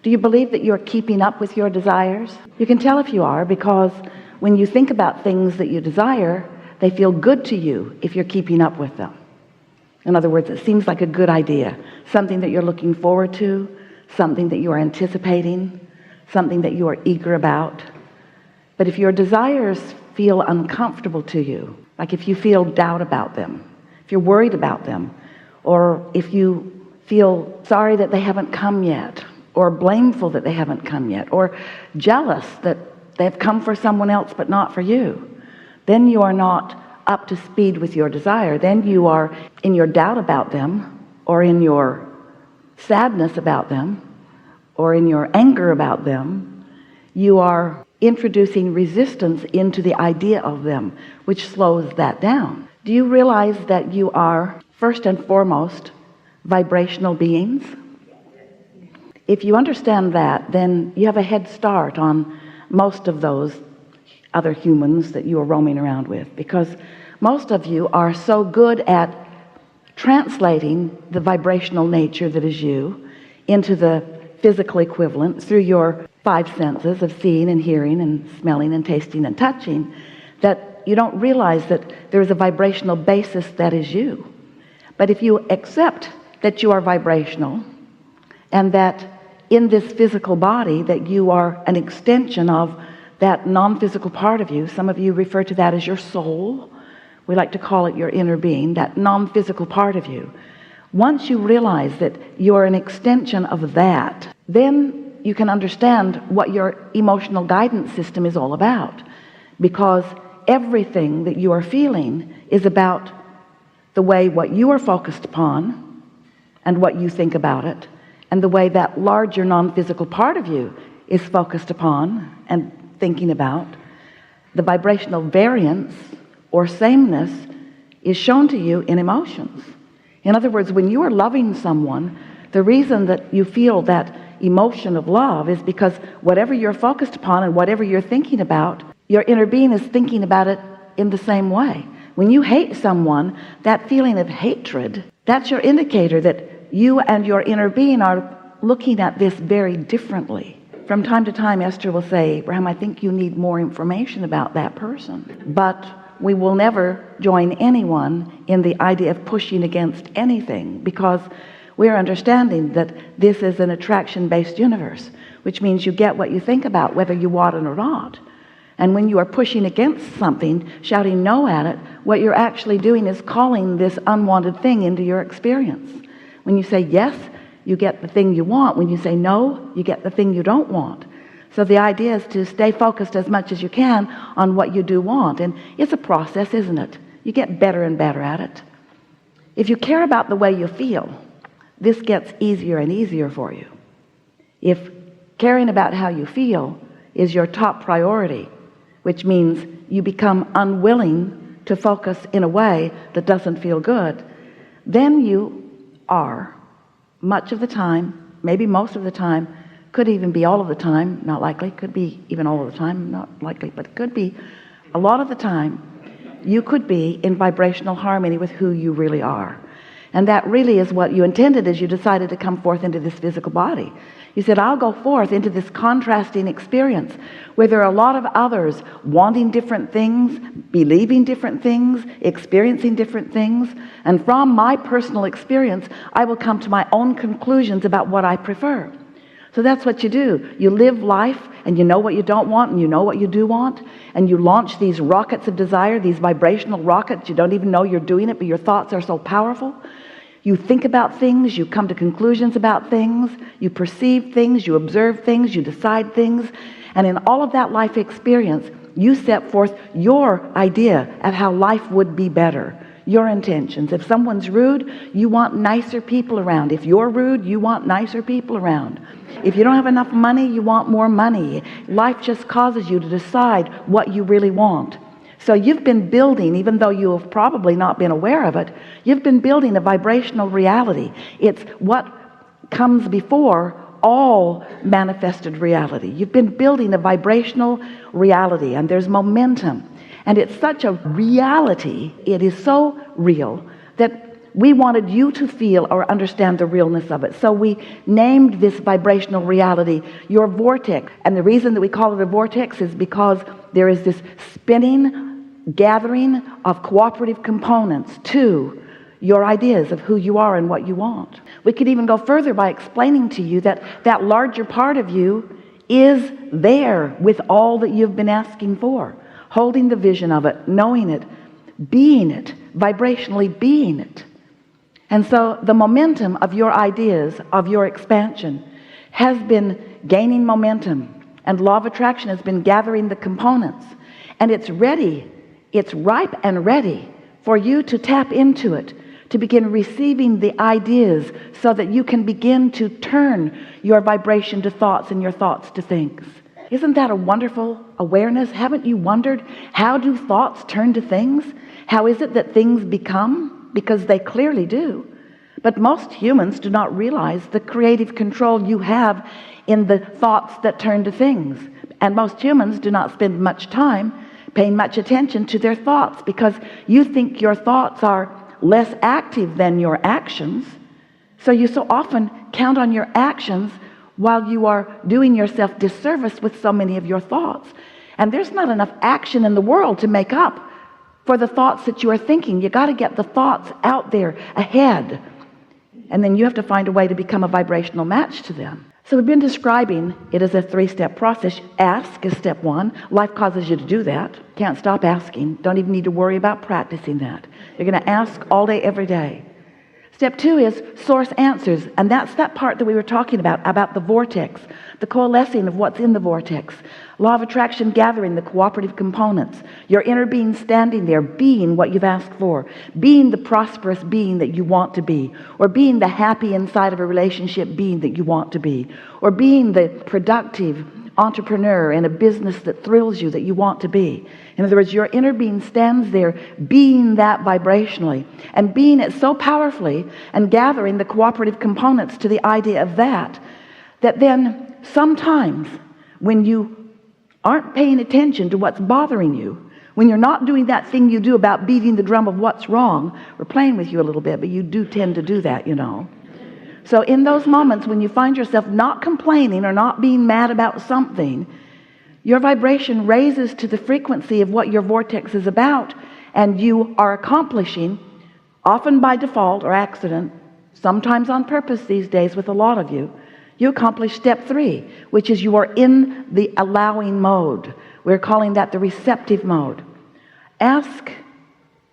Do you believe that you're keeping up with your desires? You can tell if you are, because when you think about things that you desire, they feel good to you if you're keeping up with them. In other words, it seems like a good idea, something that you're looking forward to, something that you are anticipating, something that you are eager about. But if your desires feel uncomfortable to you, like if you feel doubt about them, if you're worried about them, or if you feel sorry that they haven't come yet, or blameful that they haven't come yet, or jealous that they've come for someone else but not for you, then you are not up to speed with your desire. Then you are in your doubt about them, or in your sadness about them, or in your anger about them. You are introducing resistance into the idea of them, which slows that down. Do you realize that you are first and foremost vibrational beings? If you understand that, then you have a head start on most of those other humans that you are roaming around with, because most of you are so good at translating the vibrational nature that is you into the physical equivalent through your five senses of seeing and hearing and smelling and tasting and touching, that you don't realize that there is a vibrational basis that is you. But if you accept that you are vibrational, and that in this physical body that you are an extension of that non-physical part of you, some of you refer to that as your soul, we like to call it your inner being, that non-physical part of you. Once you realize that you're an extension of that, then you can understand what your emotional guidance system is all about, because everything that you are feeling is about the way what you are focused upon and what you think about it, and the way that larger non-physical part of you is focused upon and thinking about. The vibrational variance or sameness is shown to you in emotions. In other words, when you are loving someone, the reason that you feel that emotion of love is because whatever you're focused upon and whatever you're thinking about, your inner being is thinking about it in the same way. When you hate someone, that feeling of hatred, that's your indicator that you and your inner being are looking at this very differently. From time to time, Esther will say, Abraham, I think you need more information about that person. But we will never join anyone in the idea of pushing against anything, because we're understanding that this is an attraction-based universe, which means you get what you think about, whether you want it or not. And when you are pushing against something, shouting no at it, what you're actually doing is calling this unwanted thing into your experience. When you say yes, you get the thing you want. When you say no, you get the thing you don't want. So the idea is to stay focused as much as you can on what you do want. And it's a process, isn't it? You get better and better at it. If you care about the way you feel, this gets easier and easier for you. If caring about how you feel is your top priority, which means you become unwilling to focus in a way that doesn't feel good, then you are, much of the time, maybe most of the time, could even be all of the time, not likely, could be even all of the time, not likely, but it could be a lot of the time, you could be in vibrational harmony with who you really are. And that really is what you intended as you decided to come forth into this physical body. You said, I'll go forth into this contrasting experience where there are a lot of others wanting different things, believing different things, experiencing different things. And from my personal experience, I will come to my own conclusions about what I prefer. So that's what you do. You live life, and you know what you don't want, and you know what you do want, and you launch these rockets of desire, these vibrational rockets. You don't even know you're doing it, but your thoughts are so powerful. You think about things, you come to conclusions about things, you perceive things, you observe things, you decide things, and in all of that life experience, you set forth your idea of how life would be better, your intentions. If someone's rude, you want nicer people around. If you're rude, you want nicer people around. If you don't have enough money, you want more money. Life just causes you to decide what you really want. So you've been building, even though you have probably not been aware of it, you've been building a vibrational reality. It's what comes before all manifested reality. You've been building a vibrational reality, and there's momentum. And it's such a reality, it is so real, that we wanted you to feel or understand the realness of it. So we named this vibrational reality your vortex. And the reason that we call it a vortex is because there is this spinning, gathering of cooperative components to your ideas of who you are and what you want. We could even go further by explaining to you that that larger part of you is there with all that you've been asking for, holding the vision of it, knowing it, being it, vibrationally being it. And so the momentum of your ideas, of your expansion, has been gaining momentum, and law of attraction has been gathering the components, and it's ready, it's ripe and ready for you to tap into it, to begin receiving the ideas so that you can begin to turn your vibration to thoughts and your thoughts to things. Isn't that a wonderful awareness? Haven't you wondered, how do thoughts turn to things? How is it that things become? Because they clearly do. But most humans do not realize the creative control you have in the thoughts that turn to things. And most humans do not spend much time paying much attention to their thoughts, because you think your thoughts are less active than your actions. So you so often count on your actions while you are doing yourself disservice with so many of your thoughts. And there's not enough action in the world to make up for the thoughts that you are thinking. You got to get the thoughts out there ahead, and then you have to find a way to become a vibrational match to them. So we've been describing it as a 3-step process. Ask is step 1. Life causes you to do that. Can't stop asking. Don't even need to worry about practicing that. You're going to ask all day, every day. Step 2 is source answers, and that's that part that we were talking about the vortex, the coalescing of what's in the vortex. Law of attraction gathering the cooperative components. Your inner being standing there, being what you've asked for, being the prosperous being that you want to be, or being the happy inside of a relationship being that you want to be, or being the productive entrepreneur in a business that thrills you that you want to be. In other words, your inner being stands there being that vibrationally, and being it so powerfully, and gathering the cooperative components to the idea of that then sometimes when you aren't paying attention to what's bothering you, when you're not doing that thing you do about beating the drum of what's wrong, we're playing with you a little bit, but you do tend to do that, you know. So in those moments when you find yourself not complaining or not being mad about something, your vibration raises to the frequency of what your vortex is about, and you are accomplishing, often by default or accident, sometimes on purpose these days with a lot of you, you accomplish step 3, which is you are in the allowing mode. We're calling that the receptive mode. Ask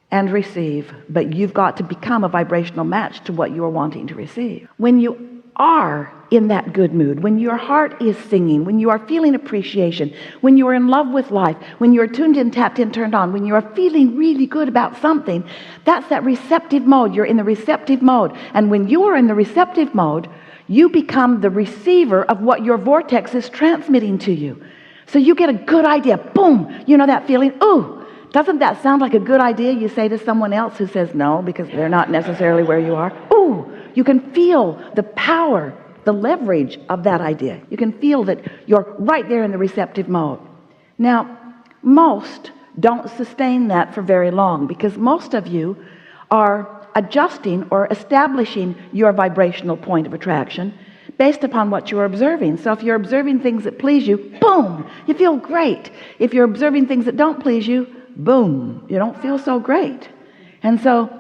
and receive, but you've got to become a vibrational match to what you are wanting to receive. When you are in that good mood, when your heart is singing, when you are feeling appreciation, when you are in love with life, when you are tuned in, tapped in, turned on, when you are feeling really good about something, that's that receptive mode. You're in the receptive mode. And when you are in the receptive mode, you become the receiver of what your vortex is transmitting to you. So you get a good idea. Boom! You know that feeling? Ooh! Doesn't that sound like a good idea? You say to someone else who says no, because they're not necessarily where you are. Ooh! You can feel the power, the leverage of that idea. You can feel that you're right there in the receptive mode. Now, most don't sustain that for very long, because most of you are adjusting or establishing your vibrational point of attraction based upon what you're observing. So if you're observing things that please you, boom, you feel great. If you're observing things that don't please you, boom, you don't feel so great. And so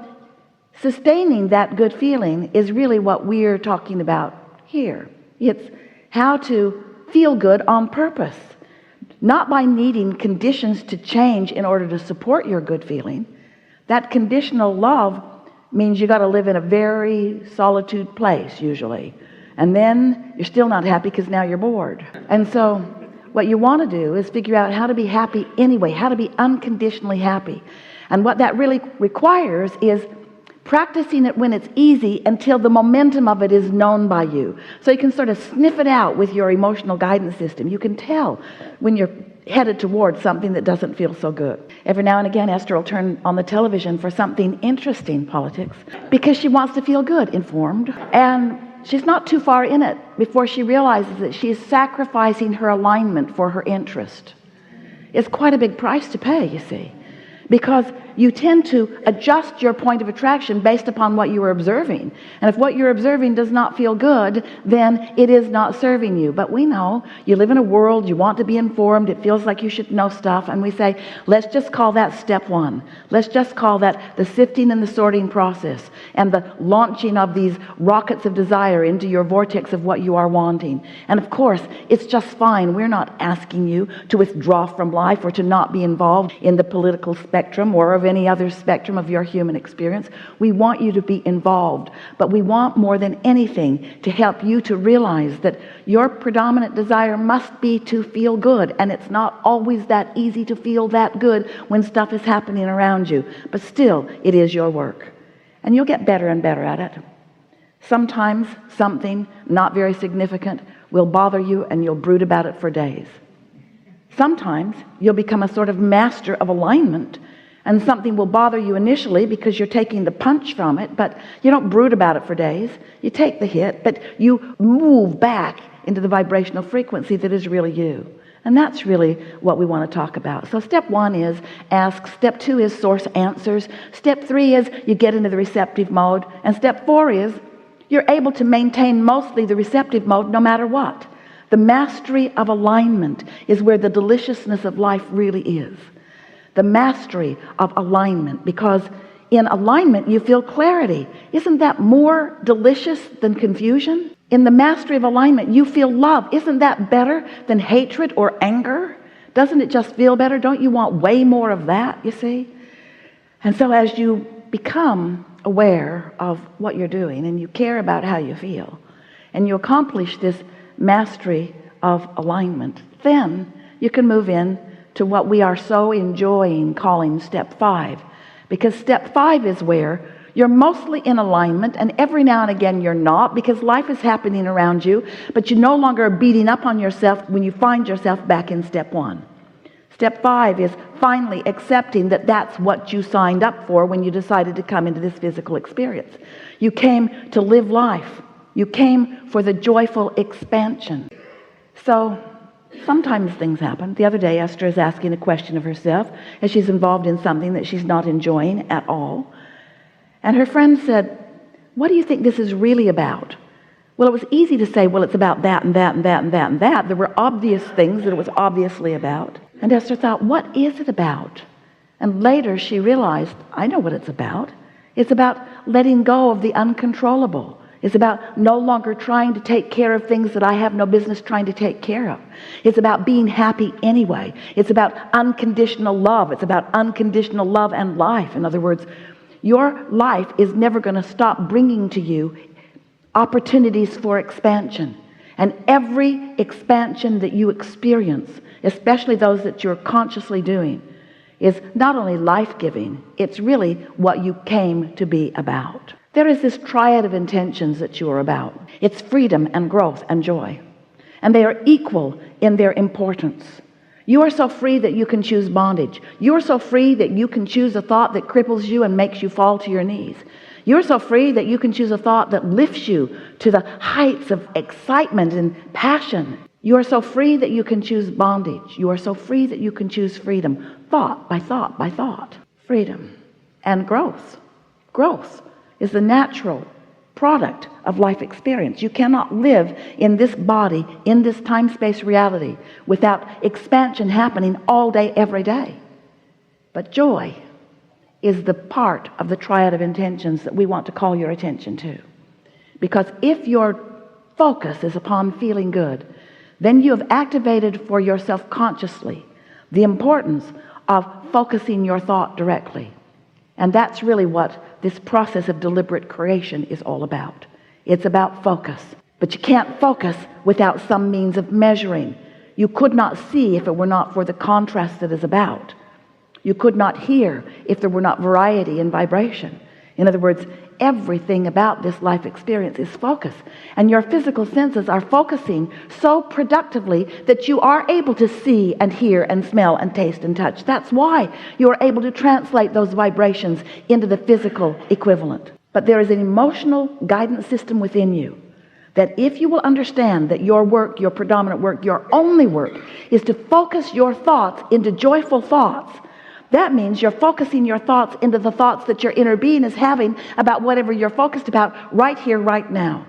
sustaining that good feeling is really what we're talking about here. It's how to feel good on purpose, not by needing conditions to change in order to support your good feeling. That conditional love means you got to live in a very solitude place usually, and then you're still not happy because now you're bored. And so what you want to do is figure out how to be happy anyway, how to be unconditionally happy. And what that really requires is practicing it when it's easy until the momentum of it is known by you. So you can sort of sniff it out with your emotional guidance system. You can tell when you're headed towards something that doesn't feel so good. Every now and again, Esther will turn on the television for something interesting, politics, because she wants to feel good, informed. And she's not too far in it before she realizes that she is sacrificing her alignment for her interest. It's quite a big price to pay, you see, because you tend to adjust your point of attraction based upon what you are observing. And if what you're observing does not feel good, then it is not serving you. But we know you live in a world, you want to be informed, it feels like you should know stuff, and we say, let's just call that step one. Let's just call that the sifting and the sorting process, and the launching of these rockets of desire into your vortex of what you are wanting. And of course, it's just fine. We're not asking you to withdraw from life or to not be involved in the political spectrum or of any other spectrum of your human experience. We want you to be involved, but we want more than anything to help you to realize that your predominant desire must be to feel good, and it's not always that easy to feel that good when stuff is happening around you, but still it is your work, and you'll get better and better at it. Sometimes something not very significant will bother you and you'll brood about it for days. Sometimes you'll become a sort of master of alignment, and something will bother you initially because you're taking the punch from it, but you don't brood about it for days. You take the hit, but you move back into the vibrational frequency that is really you. And that's really what we want to talk about. So step one is ask. Step two is source answers. Step three is you get into the receptive mode. And step four is you're able to maintain mostly the receptive mode no matter what. The mastery of alignment is where the deliciousness of life really is. The mastery of alignment, because in alignment you feel clarity. Isn't that more delicious than confusion? In the mastery of alignment you feel love. Isn't that better than hatred or anger? Doesn't it just feel better? Don't you want way more of that, you see? And so as you become aware of what you're doing and you care about how you feel and you accomplish this mastery of alignment, then you can move in to what we are so enjoying calling step five, because step five is where you're mostly in alignment, and every now and again you're not, because life is happening around you, but you no longer are beating up on yourself when you find yourself back in step one. Step five is finally accepting that that's what you signed up for when you decided to come into this physical experience. You came to live life. You came for the joyful expansion. So sometimes things happen. The other day, Esther is asking a question of herself as she's involved in something that she's not enjoying at all. And her friend said, what do you think this is really about? Well, it was easy to say, well, it's about that and that and that and that and that. There were obvious things that it was obviously about. And Esther thought, what is it about? And later she realized, I know what it's about. It's about letting go of the uncontrollable. It's about no longer trying to take care of things that I have no business trying to take care of. It's about being happy anyway. It's about unconditional love. It's about unconditional love and life. In other words, your life is never going to stop bringing to you opportunities for expansion. And every expansion that you experience, especially those that you're consciously doing, is not only life-giving, it's really what you came to be about. There is this triad of intentions that you are about. It's freedom and growth and joy. And they are equal in their importance. You are so free that you can choose bondage. You are so free that you can choose a thought that cripples you and makes you fall to your knees. You're so free that you can choose a thought that lifts you to the heights of excitement and passion. You are so free that you can choose bondage. You are so free that you can choose freedom, thought by thought by thought. Freedom and growth. Growth is the natural product of life experience. You cannot live in this body, in this time-space reality, without expansion happening all day, every day. But joy is the part of the triad of intentions that we want to call your attention to. Because if your focus is upon feeling good, then you have activated for yourself consciously the importance of focusing your thought directly. And that's really what this process of deliberate creation is all about. It's about focus. But you can't focus without some means of measuring. You could not see if it were not for the contrast that is about. You could not hear if there were not variety in vibration. In other words, everything about this life experience is focus. And your physical senses are focusing so productively that you are able to see and hear and smell and taste and touch. That's why you are able to translate those vibrations into the physical equivalent. But there is an emotional guidance system within you that if you will understand that your work, your predominant work, your only work is to focus your thoughts into joyful thoughts, That means you're focusing your thoughts into the thoughts that your inner being is having about whatever you're focused about right here, right now.